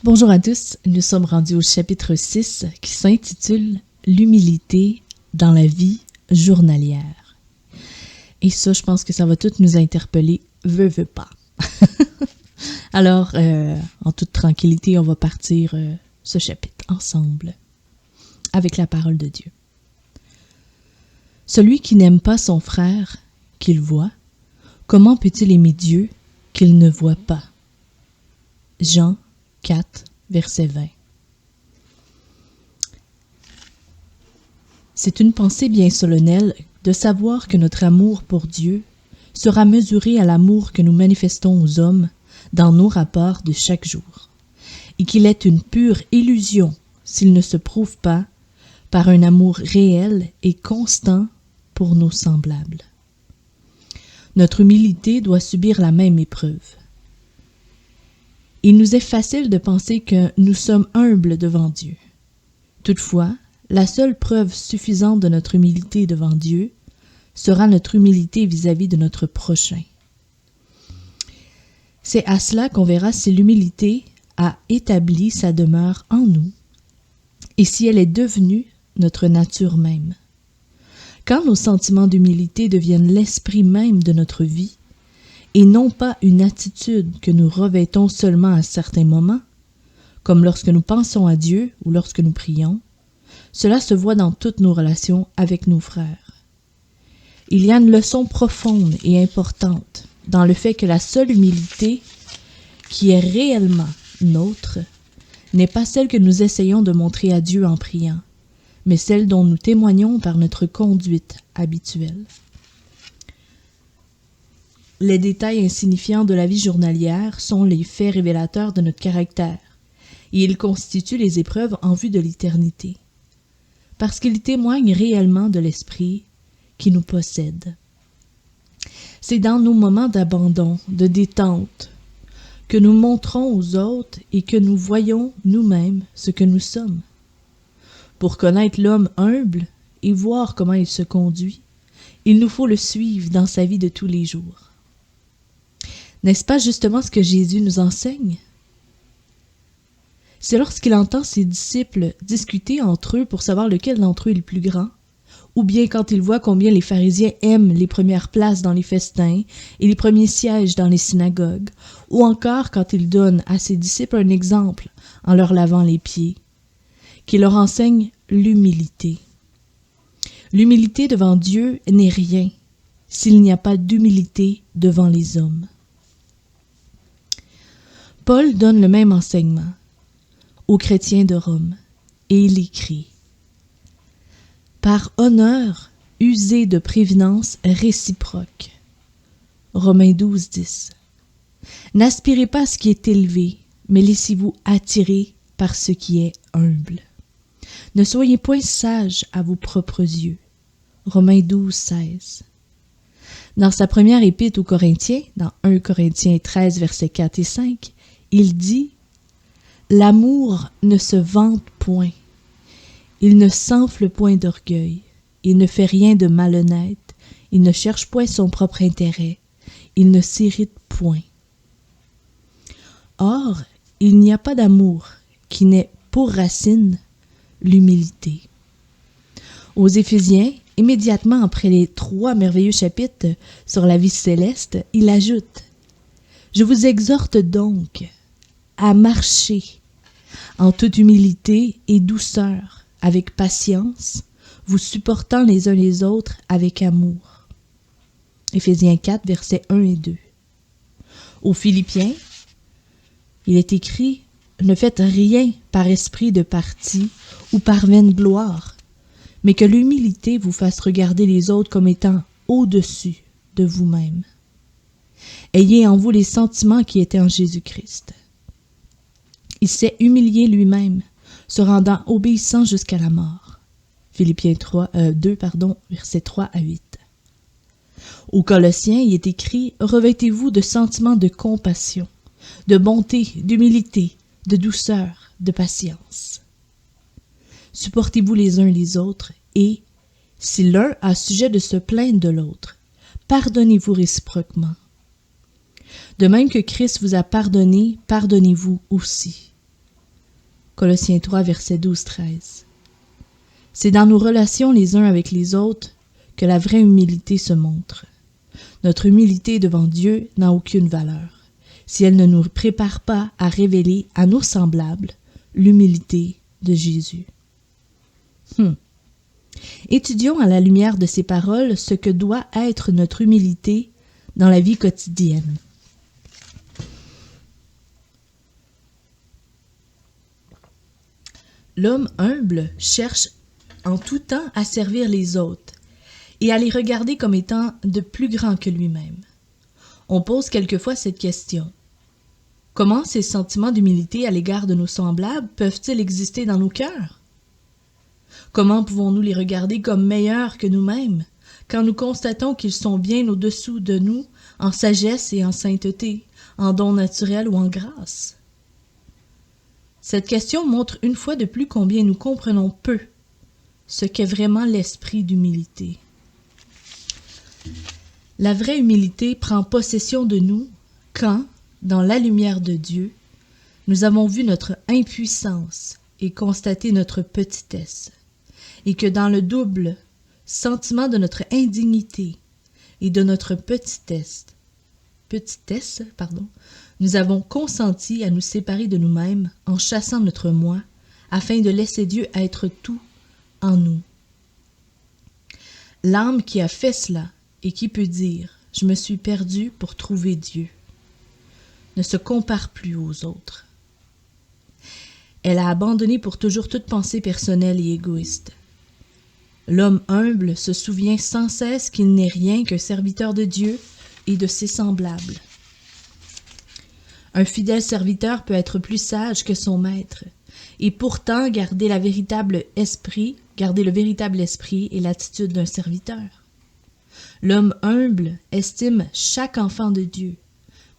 Bonjour à tous, nous sommes rendus au chapitre 6 qui s'intitule « L'humilité dans la vie journalière ». Et ça, je pense que ça va tout nous interpeller, veut pas. Alors, en toute tranquillité, on va partir ce chapitre ensemble avec la parole de Dieu. Celui qui n'aime pas son frère qu'il voit, comment peut-il aimer Dieu qu'il ne voit pas? Jean 4, verset 20. C'est une pensée bien solennelle de savoir que notre amour pour Dieu sera mesuré à l'amour que nous manifestons aux hommes dans nos rapports de chaque jour, et qu'il est une pure illusion s'il ne se prouve pas par un amour réel et constant pour nos semblables. Notre humilité doit subir la même épreuve. Il nous est facile de penser que nous sommes humbles devant Dieu. Toutefois, la seule preuve suffisante de notre humilité devant Dieu sera notre humilité vis-à-vis de notre prochain. C'est à cela qu'on verra si l'humilité a établi sa demeure en nous et si elle est devenue notre nature même. Quand nos sentiments d'humilité deviennent l'esprit même de notre vie, et non pas une attitude que nous revêtons seulement à certains moments, comme lorsque nous pensons à Dieu ou lorsque nous prions, cela se voit dans toutes nos relations avec nos frères. Il y a une leçon profonde et importante dans le fait que la seule humilité qui est réellement nôtre n'est pas celle que nous essayons de montrer à Dieu en priant, mais celle dont nous témoignons par notre conduite habituelle. Les détails insignifiants de la vie journalière sont les faits révélateurs de notre caractère, et ils constituent les épreuves en vue de l'éternité, parce qu'ils témoignent réellement de l'esprit qui nous possède. C'est dans nos moments d'abandon, de détente, que nous montrons aux autres et que nous voyons nous-mêmes ce que nous sommes. Pour connaître l'homme humble et voir comment il se conduit, il nous faut le suivre dans sa vie de tous les jours. N'est-ce pas justement ce que Jésus nous enseigne? C'est lorsqu'il entend ses disciples discuter entre eux pour savoir lequel d'entre eux est le plus grand, ou bien quand il voit combien les pharisiens aiment les premières places dans les festins et les premiers sièges dans les synagogues, ou encore quand il donne à ses disciples un exemple en leur lavant les pieds, qu'il leur enseigne l'humilité. L'humilité devant Dieu n'est rien s'il n'y a pas d'humilité devant les hommes. Paul donne le même enseignement aux chrétiens de Rome et il écrit « Par honneur, usez de prévenance réciproque. » Romains 12, 10. N'aspirez pas à ce qui est élevé, mais laissez-vous attirer par ce qui est humble. Ne soyez point sages à vos propres yeux. Romains 12, 16. Dans sa première épître aux Corinthiens, dans 1 Corinthiens 13, versets 4 et 5, il dit « L'amour ne se vante point, il ne s'enfle point d'orgueil, il ne fait rien de malhonnête, il ne cherche point son propre intérêt, il ne s'irrite point. » Or, il n'y a pas d'amour qui n'ait pour racine l'humilité. Aux Éphésiens, immédiatement après les 3 merveilleux chapitres sur la vie céleste, il ajoute « Je vous exhorte donc à marcher en toute humilité et douceur, avec patience, vous supportant les uns les autres avec amour. » Éphésiens 4, versets 1 et 2. Aux Philippiens, il est écrit « Ne faites rien par esprit de parti ou par vaine gloire, mais que l'humilité vous fasse regarder les autres comme étant au-dessus de vous-même. Ayez en vous les sentiments qui étaient en Jésus-Christ. » Il s'est humilié lui-même, se rendant obéissant jusqu'à la mort. Philippiens 2, versets 3 à 8. Aux Colossiens, il est écrit « Revêtez-vous de sentiments de compassion, de bonté, d'humilité, de douceur, de patience. Supportez-vous les uns les autres et, si l'un a sujet de se plaindre de l'autre, pardonnez-vous réciproquement. De même que Christ vous a pardonné, pardonnez-vous aussi. Colossiens 3, versets 12-13. C'est dans nos relations les uns avec les autres que la vraie humilité se montre. Notre humilité devant Dieu n'a aucune valeur si elle ne nous prépare pas à révéler à nos semblables l'humilité de Jésus. Étudions à la lumière de ces paroles ce que doit être notre humilité dans la vie quotidienne. L'homme humble cherche en tout temps à servir les autres et à les regarder comme étant de plus grands que lui-même. On pose quelquefois cette question. Comment ces sentiments d'humilité à l'égard de nos semblables peuvent-ils exister dans nos cœurs? Comment pouvons-nous les regarder comme meilleurs que nous-mêmes quand nous constatons qu'ils sont bien au-dessous de nous en sagesse et en sainteté, en dons naturels ou en grâce? Cette question montre une fois de plus combien nous comprenons peu ce qu'est vraiment l'esprit d'humilité. La vraie humilité prend possession de nous quand, dans la lumière de Dieu, nous avons vu notre impuissance et constaté notre petitesse, et que dans le double sentiment de notre indignité et de notre petitesse, nous avons consenti à nous séparer de nous-mêmes en chassant notre moi, afin de laisser Dieu être tout en nous. L'âme qui a fait cela et qui peut dire « Je me suis perdu pour trouver Dieu » ne se compare plus aux autres. Elle a abandonné pour toujours toute pensée personnelle et égoïste. L'homme humble se souvient sans cesse qu'il n'est rien qu'un serviteur de Dieu et de ses semblables. Un fidèle serviteur peut être plus sage que son maître, et pourtant garder le véritable esprit et l'attitude d'un serviteur. L'homme humble estime chaque enfant de Dieu,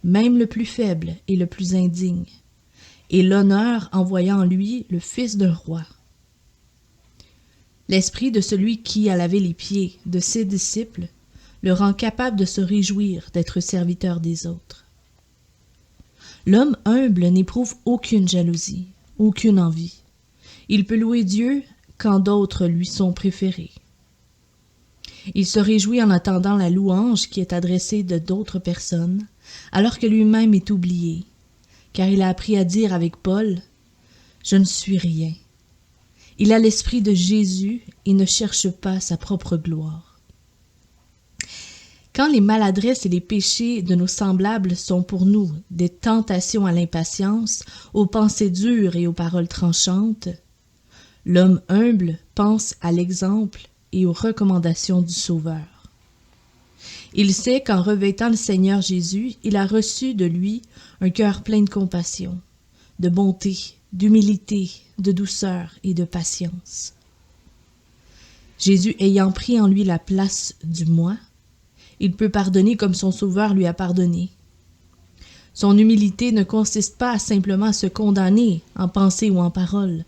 même le plus faible et le plus indigne, et l'honneur en voyant en lui le fils d'un roi. L'esprit de celui qui a lavé les pieds de ses disciples le rend capable de se réjouir d'être serviteur des autres. L'homme humble n'éprouve aucune jalousie, aucune envie. Il peut louer Dieu quand d'autres lui sont préférés. Il se réjouit en attendant la louange qui est adressée de d'autres personnes, alors que lui-même est oublié, car il a appris à dire avec Paul « Je ne suis rien ». Il a l'esprit de Jésus et ne cherche pas sa propre gloire. Quand les maladresses et les péchés de nos semblables sont pour nous des tentations à l'impatience, aux pensées dures et aux paroles tranchantes, l'homme humble pense à l'exemple et aux recommandations du Sauveur. Il sait qu'en revêtant le Seigneur Jésus, il a reçu de lui un cœur plein de compassion, de bonté, d'humilité, de douceur et de patience. Jésus ayant pris en lui la place du moi, il peut pardonner comme son Sauveur lui a pardonné. Son humilité ne consiste pas simplement à se condamner en pensée ou en parole,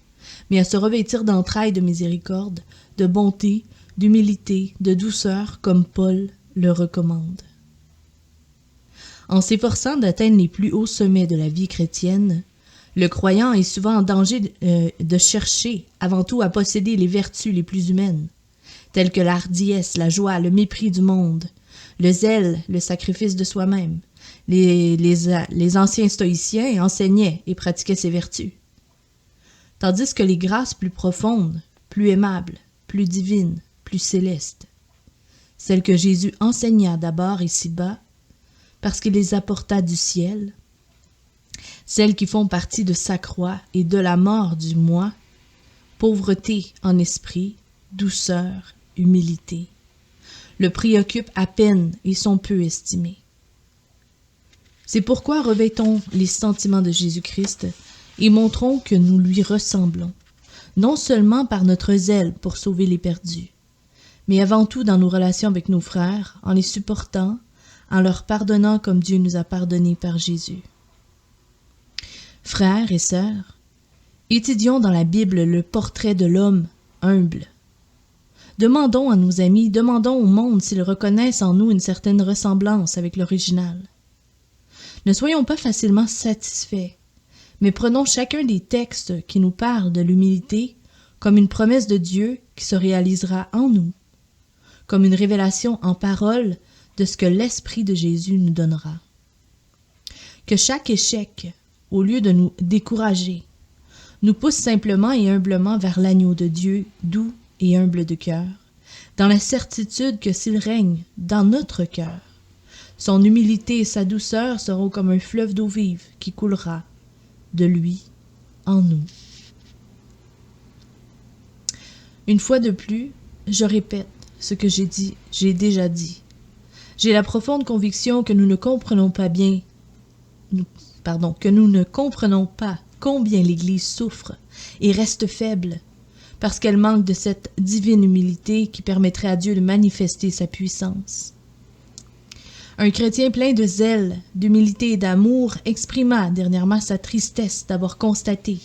mais à se revêtir d'entrailles de miséricorde, de bonté, d'humilité, de douceur, comme Paul le recommande. En s'efforçant d'atteindre les plus hauts sommets de la vie chrétienne, le croyant est souvent en danger de chercher avant tout à posséder les vertus les plus humaines, telles que la hardiesse, la joie, le mépris du monde, le zèle, le sacrifice de soi-même. Les anciens stoïciens enseignaient et pratiquaient ces vertus. Tandis que les grâces plus profondes, plus aimables, plus divines, plus célestes, celles que Jésus enseigna d'abord ici-bas, parce qu'il les apporta du ciel, celles qui font partie de sa croix et de la mort du moi, pauvreté en esprit, douceur, humilité, le préoccupent à peine et sont peu estimés. C'est pourquoi revêtons les sentiments de Jésus-Christ et montrons que nous lui ressemblons, non seulement par notre zèle pour sauver les perdus, mais avant tout dans nos relations avec nos frères, en les supportant, en leur pardonnant comme Dieu nous a pardonné par Jésus. Frères et sœurs, étudions dans la Bible le portrait de l'homme humble. Demandons à nos amis, demandons au monde s'ils reconnaissent en nous une certaine ressemblance avec l'original. Ne soyons pas facilement satisfaits, Mais prenons chacun des textes qui nous parlent de l'humilité comme une promesse de Dieu qui se réalisera en nous, comme une révélation en parole de ce que l'Esprit de Jésus nous donnera. Que chaque échec, au lieu de nous décourager, nous pousse simplement et humblement vers l'agneau de Dieu, doux et humble de cœur, dans la certitude que s'il règne dans notre cœur, son humilité et sa douceur seront comme un fleuve d'eau vive qui coulera de lui en nous. Une fois de plus, je répète ce que j'ai déjà dit. J'ai la profonde conviction que nous ne comprenons pas combien l'Église souffre et reste faible, parce qu'elle manque de cette divine humilité qui permettrait à Dieu de manifester sa puissance. Un chrétien plein de zèle, d'humilité et d'amour exprima dernièrement sa tristesse d'avoir constaté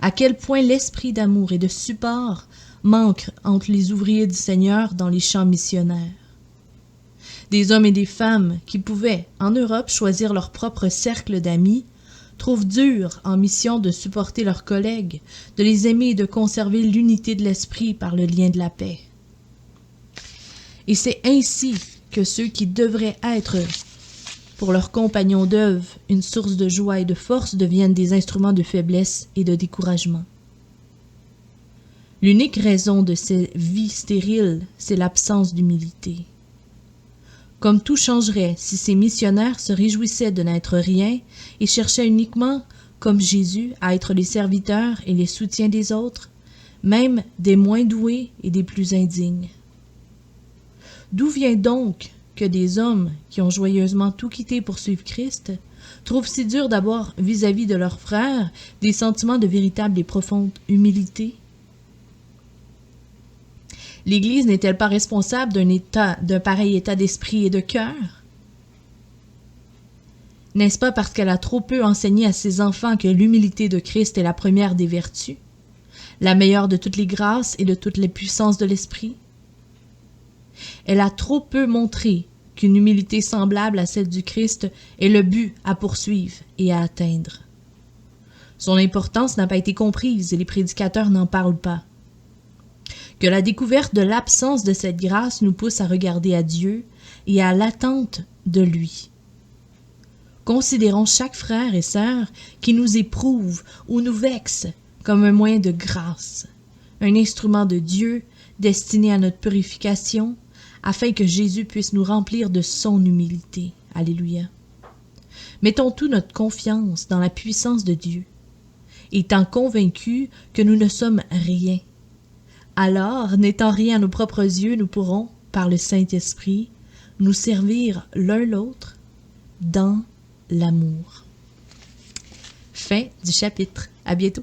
à quel point l'esprit d'amour et de support manque entre les ouvriers du Seigneur dans les champs missionnaires. Des hommes et des femmes qui pouvaient, en Europe, choisir leur propre cercle d'amis, trouvent dur en mission de supporter leurs collègues, de les aimer et de conserver l'unité de l'esprit par le lien de la paix. Et c'est ainsi que ceux qui devraient être, pour leurs compagnons d'œuvre, une source de joie et de force deviennent des instruments de faiblesse et de découragement. L'unique raison de ces vies stériles, c'est l'absence d'humilité. Comme tout changerait si ces missionnaires se réjouissaient de n'être rien et cherchaient uniquement, comme Jésus, à être les serviteurs et les soutiens des autres, même des moins doués et des plus indignes. D'où vient donc que des hommes qui ont joyeusement tout quitté pour suivre Christ trouvent si dur d'avoir vis-à-vis de leurs frères des sentiments de véritable et profonde humilité? L'Église n'est-elle pas responsable d'un pareil état d'esprit et de cœur? N'est-ce pas parce qu'elle a trop peu enseigné à ses enfants que l'humilité de Christ est la première des vertus, la meilleure de toutes les grâces et de toutes les puissances de l'esprit? Elle a trop peu montré qu'une humilité semblable à celle du Christ est le but à poursuivre et à atteindre. Son importance n'a pas été comprise et les prédicateurs n'en parlent pas. Que la découverte de l'absence de cette grâce nous pousse à regarder à Dieu et à l'attente de lui. Considérons chaque frère et sœur qui nous éprouve ou nous vexe comme un moyen de grâce, un instrument de Dieu destiné à notre purification, afin que Jésus puisse nous remplir de son humilité. Alléluia. Mettons toute notre confiance dans la puissance de Dieu, étant convaincus que nous ne sommes rien. Alors, n'étant rien à nos propres yeux, nous pourrons, par le Saint-Esprit, nous servir l'un l'autre dans l'amour. Fin du chapitre. À bientôt.